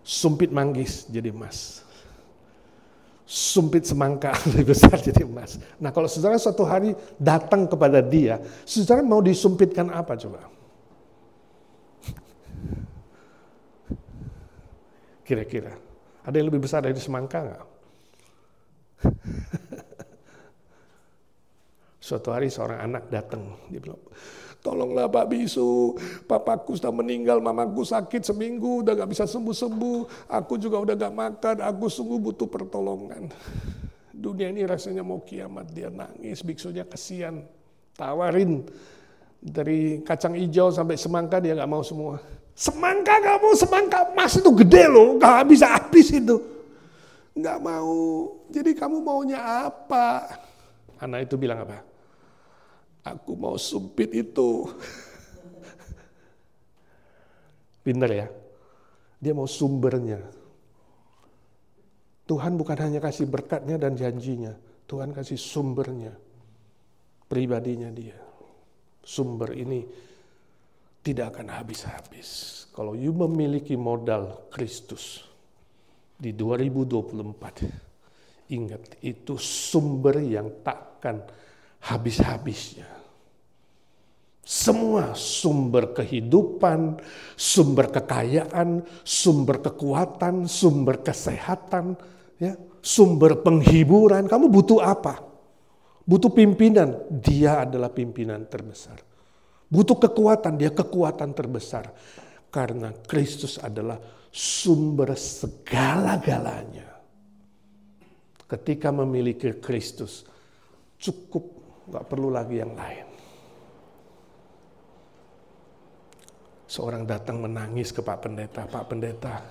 Sumpit manggis jadi emas. Sumpit semangka lebih besar jadi emas. Nah kalau saudara suatu hari datang kepada dia, saudara mau disumpitkan apa coba? Kira-kira ada yang lebih besar dari semangka nggak? Suatu hari seorang anak datang, dia bilang, Tolonglah Pak Bisu, papaku sudah meninggal, mamaku sakit seminggu, udah gak bisa sembuh-sembuh. Aku juga udah gak makan, aku sungguh butuh pertolongan. Dunia ini rasanya mau kiamat, dia nangis, biksunya kasihan. Tawarin dari kacang hijau sampai semangka dia gak mau semua. Semangka kamu, semangka emas itu gede loh, gak bisa habis itu. Gak mau, jadi kamu maunya apa? Anak itu bilang apa? Aku mau sumpit itu. Pintar ya, dia mau sumbernya. Tuhan bukan hanya kasih berkatnya dan janjinya, Tuhan kasih sumbernya, pribadinya dia. Sumber ini tidak akan habis-habis. Kalau you memiliki modal Kristus di 2024, ingat itu sumber yang takkan habis-habisnya. Semua sumber kehidupan, sumber kekayaan, sumber kekuatan, sumber kesehatan, ya, sumber penghiburan. Kamu butuh apa? Butuh pimpinan, dia adalah pimpinan terbesar. Butuh kekuatan, dia kekuatan terbesar. Karena Kristus adalah sumber segala-galanya. Ketika memiliki Kristus, cukup, gak perlu lagi yang lain. Seorang datang menangis ke Pak Pendeta, Pak Pendeta,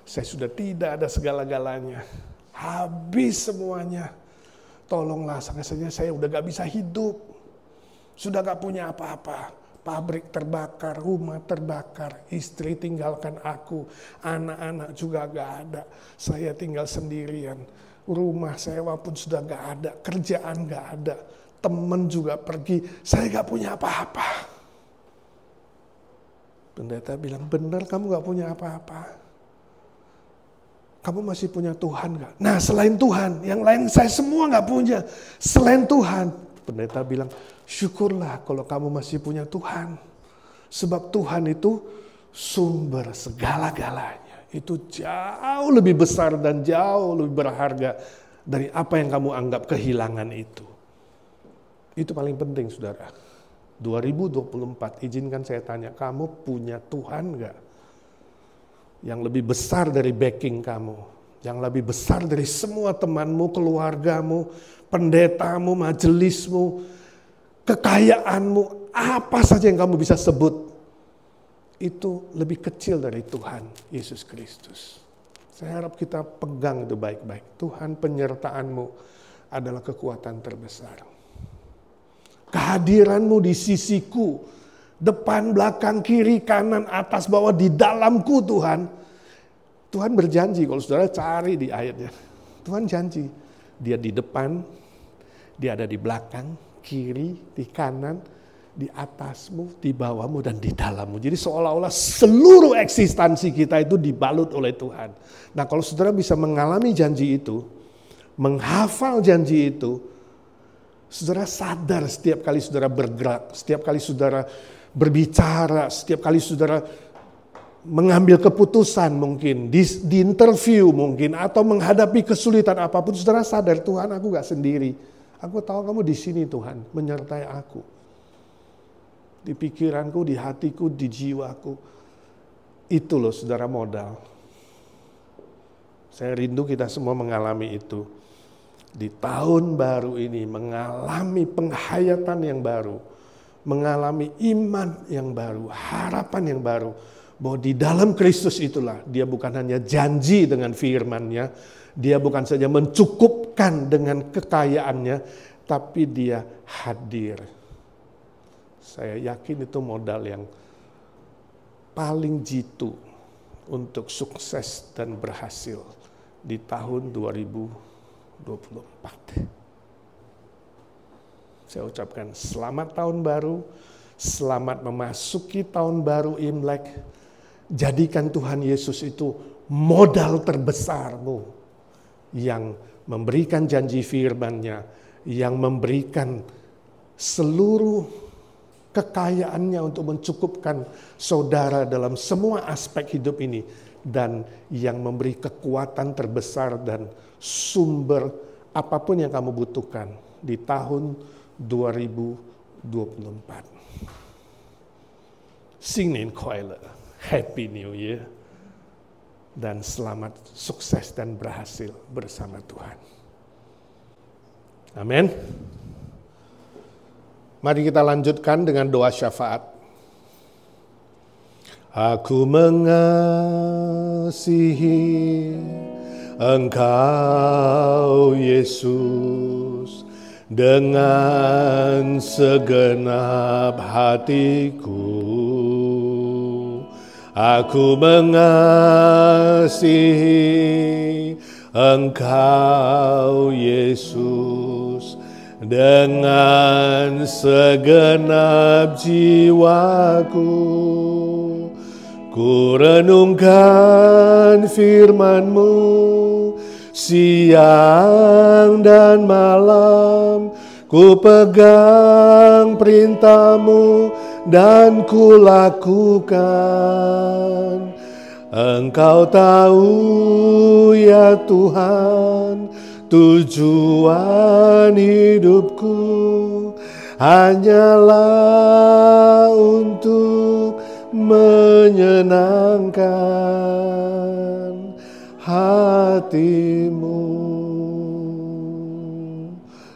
saya sudah tidak ada segala-galanya. Habis semuanya. Tolonglah, saya udah gak bisa hidup. Sudah gak punya apa-apa. Pabrik terbakar, rumah terbakar, istri tinggalkan aku, anak-anak juga gak ada. Saya tinggal sendirian. Rumah sewa pun sudah gak ada, kerjaan gak ada. Teman juga pergi, saya gak punya apa-apa. Pendeta bilang, benar kamu gak punya apa-apa. Kamu masih punya Tuhan gak? Nah selain Tuhan, yang lain saya semua gak punya. Selain Tuhan. Pendeta bilang, syukurlah kalau kamu masih punya Tuhan. Sebab Tuhan itu sumber segala-galanya. Itu jauh lebih besar dan jauh lebih berharga dari apa yang kamu anggap kehilangan itu. Itu paling penting saudara. 2024, izinkan saya tanya, kamu punya Tuhan gak? Yang lebih besar dari backing kamu, yang lebih besar dari semua temanmu, keluargamu, pendetamu, majelismu, kekayaanmu, apa saja yang kamu bisa sebut, itu lebih kecil dari Tuhan Yesus Kristus. Saya harap kita pegang itu baik-baik. Tuhan penyertaanmu adalah kekuatan terbesar. Kehadiranmu di sisiku, depan, belakang, kiri, kanan, atas, bawah, di dalamku Tuhan. Tuhan berjanji, kalau saudara cari di ayatnya. Tuhan janji, dia di depan, dia ada di belakang, kiri, di kanan, di atasmu, di bawahmu, dan di dalammu. Jadi seolah-olah seluruh eksistensi kita itu dibalut oleh Tuhan. Nah kalau saudara bisa mengalami janji itu, menghafal janji itu, saudara sadar setiap kali saudara bergerak, setiap kali saudara berbicara, setiap kali saudara mengambil keputusan mungkin, di interview mungkin, atau menghadapi kesulitan apapun, saudara sadar, Tuhan aku gak sendiri. Aku tahu kamu di sini Tuhan, menyertai aku. Di pikiranku, di hatiku, di jiwaku. Itu loh saudara modal. Saya rindu kita semua mengalami itu. Di tahun baru ini mengalami penghayatan yang baru, mengalami iman yang baru, harapan yang baru, bahwa di dalam Kristus itulah dia bukan hanya janji dengan firman-Nya, dia bukan saja mencukupkan dengan kekayaannya, tapi dia hadir. Saya yakin itu modal yang paling jitu untuk sukses dan berhasil di tahun 2024. Saya ucapkan selamat tahun baru, selamat memasuki tahun baru Imlek. Jadikan Tuhan Yesus itu modal terbesarmu yang memberikan janji firman-Nya, yang memberikan seluruh kekayaannya untuk mencukupkan saudara dalam semua aspek hidup ini, dan yang memberi kekuatan terbesar dan sumber apapun yang kamu butuhkan di tahun 2024. Singin Koile, Happy New Year, dan selamat sukses dan berhasil bersama Tuhan. Amin. Mari kita lanjutkan dengan doa syafaat. Aku mengasihi Engkau Yesus dengan segenap hatiku. Aku mengasihi Engkau Yesus dengan segenap jiwaku. Ku renungkan firman-Mu siang dan malam, ku pegang perintah-Mu dan ku lakukan. Engkau tahu ya Tuhan, tujuan hidupku hanyalah untuk menyenangkan hati-Mu.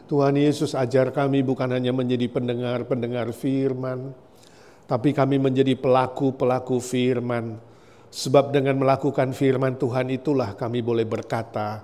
Tuhan Yesus, ajar kami bukan hanya menjadi pendengar-pendengar firman, tapi kami menjadi pelaku-pelaku firman. Sebab dengan melakukan firman Tuhan itulah kami boleh berkata,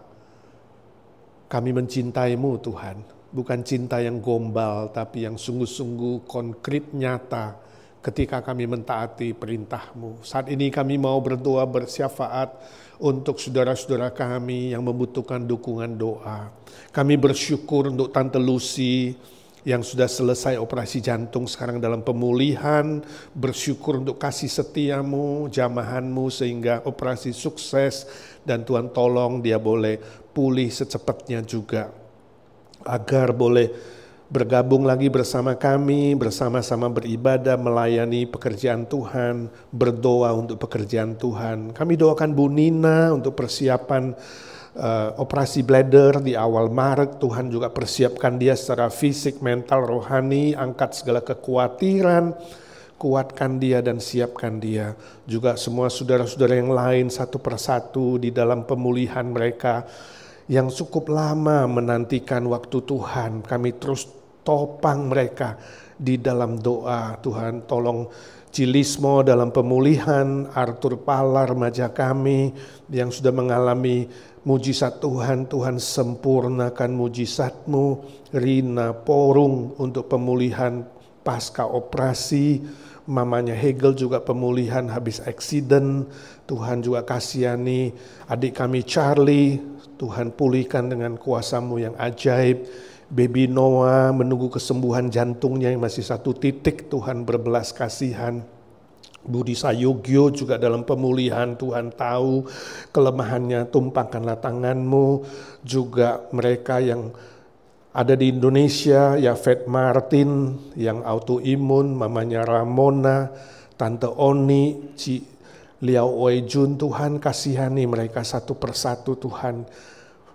kami mencintai-Mu Tuhan. Bukan cinta yang gombal, tapi yang sungguh-sungguh konkret nyata ketika kami mentaati perintah-Mu. Saat ini kami mau berdoa bersyafaat untuk saudara-saudara kami yang membutuhkan dukungan doa. Kami bersyukur untuk Tante Lucy yang sudah selesai operasi jantung sekarang dalam pemulihan. Bersyukur untuk kasih setia-Mu, jamahan-Mu sehingga operasi sukses. Dan Tuhan tolong dia boleh pulih secepatnya juga. Agar boleh bergabung lagi bersama kami, bersama-sama beribadah, melayani pekerjaan Tuhan, berdoa untuk pekerjaan Tuhan. Kami doakan Bu Nina untuk persiapan operasi bladder di awal Maret. Tuhan juga persiapkan dia secara fisik, mental, rohani, angkat segala kekhawatiran, kuatkan dia dan siapkan dia. Juga semua saudara-saudara yang lain satu persatu di dalam pemulihan mereka yang cukup lama menantikan waktu Tuhan. Kami terus topang mereka di dalam doa. Tuhan tolong Cilismo dalam pemulihan, Arthur Pala remaja kami yang sudah mengalami mujizat Tuhan. Tuhan sempurnakan mujizat-Mu. Rina Porung untuk pemulihan pasca operasi. Mamanya Hegel juga pemulihan habis eksiden. Tuhan juga kasihani adik kami Charlie. Tuhan pulihkan dengan kuasa-Mu yang ajaib. Baby Noah menunggu kesembuhan jantungnya yang masih 1 titik. Tuhan berbelas kasihan. Budi Sayogyo juga dalam pemulihan. Tuhan tahu kelemahannya, tumpangkanlah tangan-Mu. Juga mereka yang ada di Indonesia, Yafet Martin yang autoimun, mamanya Ramona, Tante Oni, Ci Liao Oejun. Tuhan kasihani mereka satu persatu Tuhan.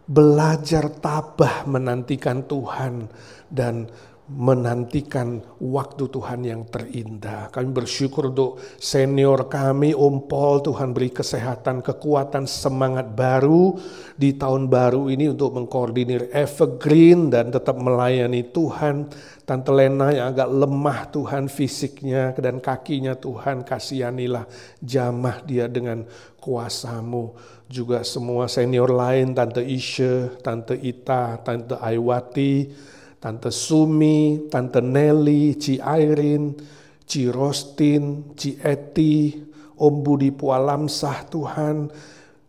Belajar tabah menantikan Tuhan dan menantikan waktu Tuhan yang terindah. Kami bersyukur untuk senior kami, Om Paul. Tuhan beri kesehatan, kekuatan, semangat baru di tahun baru ini untuk mengkoordinir Evergreen dan tetap melayani Tuhan. Tante Lena yang agak lemah Tuhan fisiknya dan kakinya, Tuhan kasihanilah, jamah dia dengan kuasa-Mu. Juga semua senior lain, Tante Isha, Tante Ita, Tante Aiwati, Tante Sumi, Tante Nelly, Ci Airin, Ci Rostin, Ci Eti, Om Budi Pualamsah Tuhan.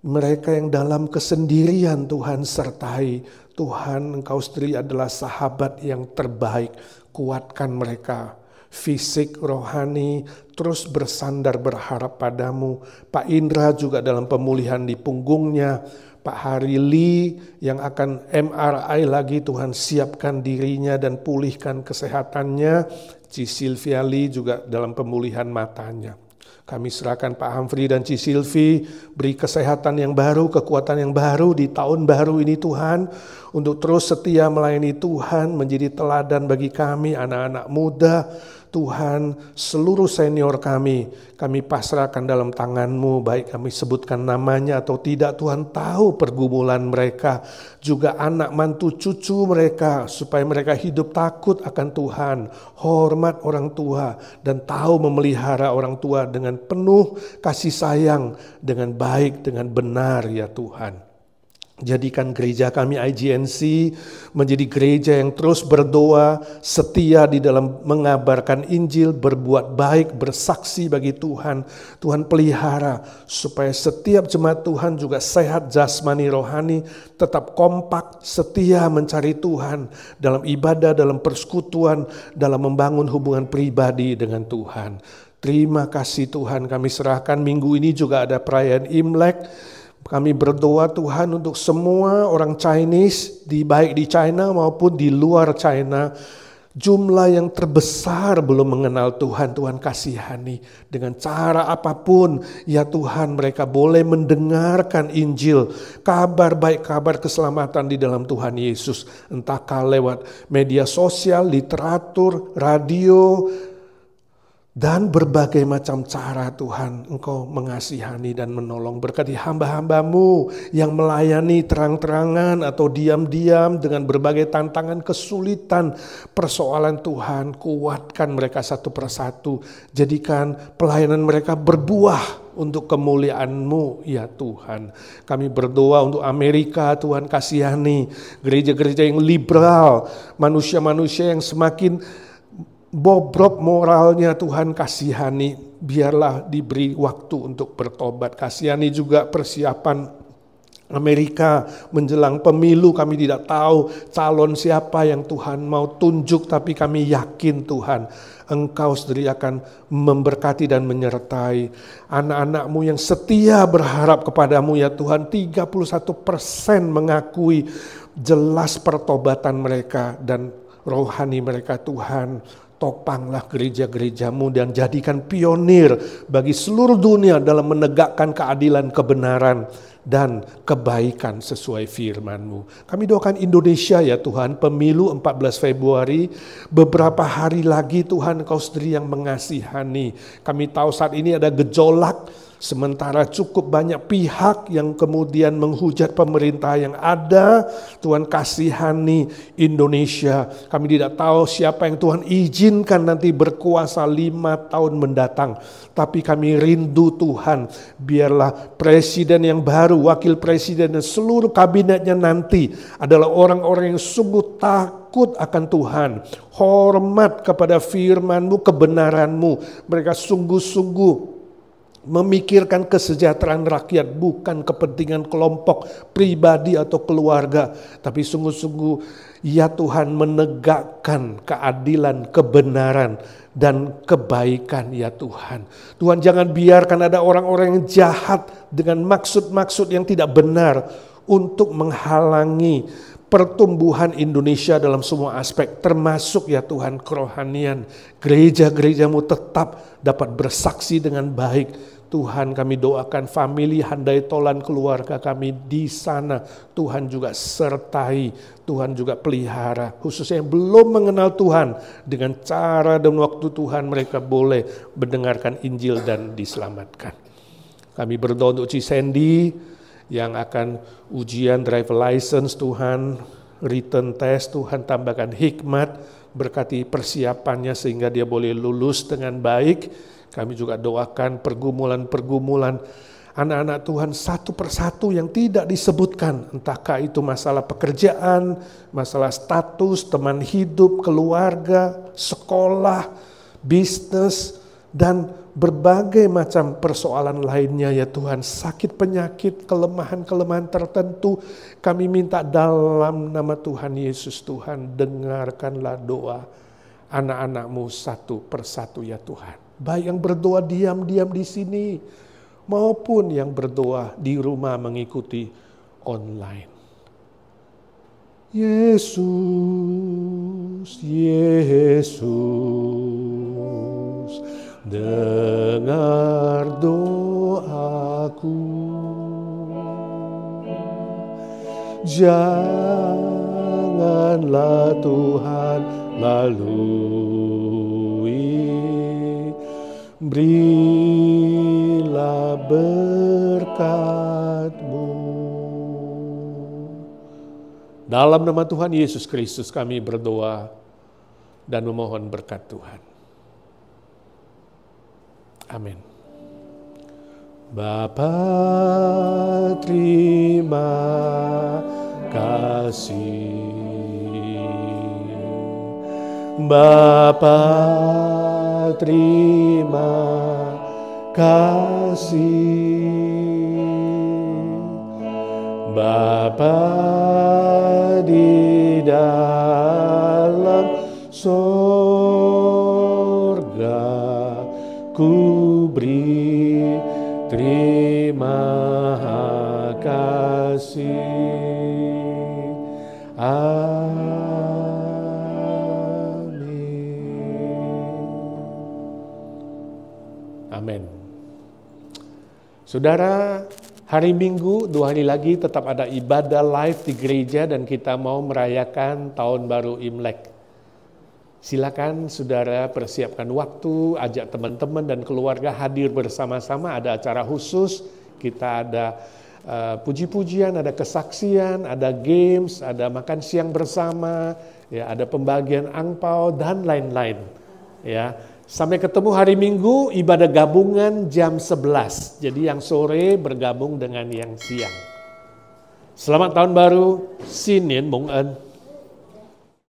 Mereka yang dalam kesendirian Tuhan sertai. Tuhan, Engkau sendiri adalah sahabat yang terbaik. Kuatkan mereka fisik, rohani, terus bersandar berharap padamu. Pak Indra juga dalam pemulihan di punggungnya. Pak Hari Lee yang akan MRI lagi, Tuhan siapkan dirinya dan pulihkan kesehatannya. Ci Sylvia Lee juga dalam pemulihan matanya. Kami serahkan Pak Humphrey dan Ci Sylvie, beri kesehatan yang baru, kekuatan yang baru di tahun baru ini Tuhan. Untuk terus setia melayani Tuhan, menjadi teladan bagi kami anak-anak muda. Tuhan, seluruh senior kami pasrahkan dalam tangan-Mu, baik kami sebutkan namanya atau tidak. Tuhan tahu pergumulan mereka, juga anak mantu cucu mereka, supaya mereka hidup takut akan Tuhan, hormat orang tua, dan tahu memelihara orang tua dengan penuh kasih sayang, dengan baik, dengan benar ya Tuhan. Jadikan gereja kami IGNC menjadi gereja yang terus berdoa, setia di dalam mengabarkan Injil, berbuat baik, bersaksi bagi Tuhan. Tuhan pelihara supaya setiap jemaat Tuhan juga sehat jasmani rohani, tetap kompak, setia mencari Tuhan dalam ibadah, dalam persekutuan, dalam membangun hubungan pribadi dengan Tuhan. Terima kasih Tuhan, kami serahkan minggu ini juga ada perayaan Imlek. Kami berdoa Tuhan untuk semua orang Chinese, baik di China maupun di luar China. Jumlah yang terbesar belum mengenal Tuhan. Tuhan kasihani dengan cara apapun. Ya Tuhan, mereka boleh mendengarkan Injil, kabar baik, kabar keselamatan di dalam Tuhan Yesus. Entahkah lewat media sosial, literatur, radio, dan berbagai macam cara Tuhan Engkau mengasihani dan menolong. Berkati hamba-hamba-Mu yang melayani terang-terangan atau diam-diam dengan berbagai tantangan, kesulitan, persoalan Tuhan. Kuatkan mereka satu persatu. Jadikan pelayanan mereka berbuah untuk kemuliaan-Mu ya Tuhan. Kami berdoa untuk Amerika, Tuhan kasihani. Gereja-gereja yang liberal, manusia-manusia yang semakin bobrok moralnya, Tuhan kasihani, biarlah diberi waktu untuk bertobat. Kasihani juga persiapan Amerika menjelang pemilu. Kami tidak tahu calon siapa yang Tuhan mau tunjuk, tapi kami yakin Tuhan Engkau sendiri akan memberkati dan menyertai anak-anak-Mu yang setia berharap kepadamu ya Tuhan. 31% mengakui jelas pertobatan mereka dan rohani mereka Tuhan. Topanglah gereja-gereja-Mu dan jadikan pionir bagi seluruh dunia dalam menegakkan keadilan, kebenaran, dan kebaikan sesuai firman-Mu. Kami doakan Indonesia ya Tuhan, pemilu 14 Februari, beberapa hari lagi Tuhan Engkau sendiri yang mengasihani. Kami tahu saat ini ada gejolak, sementara cukup banyak pihak yang kemudian menghujat pemerintah yang ada. Tuhan kasihani Indonesia. Kami tidak tahu siapa yang Tuhan izinkan nanti berkuasa 5 tahun mendatang. Tapi kami rindu Tuhan, biarlah presiden yang baru, wakil presiden dan seluruh kabinetnya nanti adalah orang-orang yang sungguh takut akan Tuhan, hormat kepada firman-Mu, kebenaran-Mu. Mereka sungguh-sungguh memikirkan kesejahteraan rakyat, bukan kepentingan kelompok pribadi atau keluarga, tapi sungguh-sungguh ya Tuhan menegakkan keadilan, kebenaran, dan kebaikan ya Tuhan. Tuhan jangan biarkan ada orang-orang yang jahat dengan maksud-maksud yang tidak benar untuk menghalangi pertumbuhan Indonesia dalam semua aspek, termasuk ya Tuhan kerohanian. Gereja-gereja-Mu tetap dapat bersaksi dengan baik. Tuhan kami doakan famili Handai Tolan, keluarga kami di sana. Tuhan juga sertai, Tuhan juga pelihara. Khususnya yang belum mengenal Tuhan, dengan cara dan waktu Tuhan mereka boleh mendengarkan Injil dan diselamatkan. Kami berdoa untuk Cisendi yang akan ujian driver license Tuhan, written test Tuhan tambahkan hikmat, berkati persiapannya sehingga dia boleh lulus dengan baik. Kami juga doakan pergumulan-pergumulan anak-anak Tuhan satu persatu yang tidak disebutkan. Entahkah itu masalah pekerjaan, masalah status, teman hidup, keluarga, sekolah, bisnis, dan berbagai macam persoalan lainnya ya Tuhan. Sakit, penyakit, kelemahan-kelemahan tertentu. Kami minta dalam nama Tuhan Yesus Tuhan, dengarkanlah doa anak-anak-Mu satu persatu ya Tuhan. Baik yang berdoa diam-diam di sini, maupun yang berdoa di rumah mengikuti online. Yesus, Yesus, dengar doaku. Janganlah Tuhan lalui berilah berkat-Mu. Dalam nama Tuhan Yesus Kristus kami berdoa dan memohon berkat Tuhan. Amin. Bapa, terima kasih. Bapa, terima kasih. Bapa di dalam sorga, ku beri terima kasih. Amin. Saudara, hari Minggu 2 hari lagi tetap ada ibadah live di gereja dan kita mau merayakan tahun baru Imlek. Silakan saudara persiapkan waktu, ajak teman-teman dan keluarga hadir bersama-sama. Ada acara khusus, kita ada puji-pujian, ada kesaksian, ada games, ada makan siang bersama, ya, ada pembagian angpau dan lain-lain. Ya, sampai ketemu hari Minggu ibadah gabungan jam 11. Jadi yang sore bergabung dengan yang siang. Selamat tahun baru, Sinin Mong En.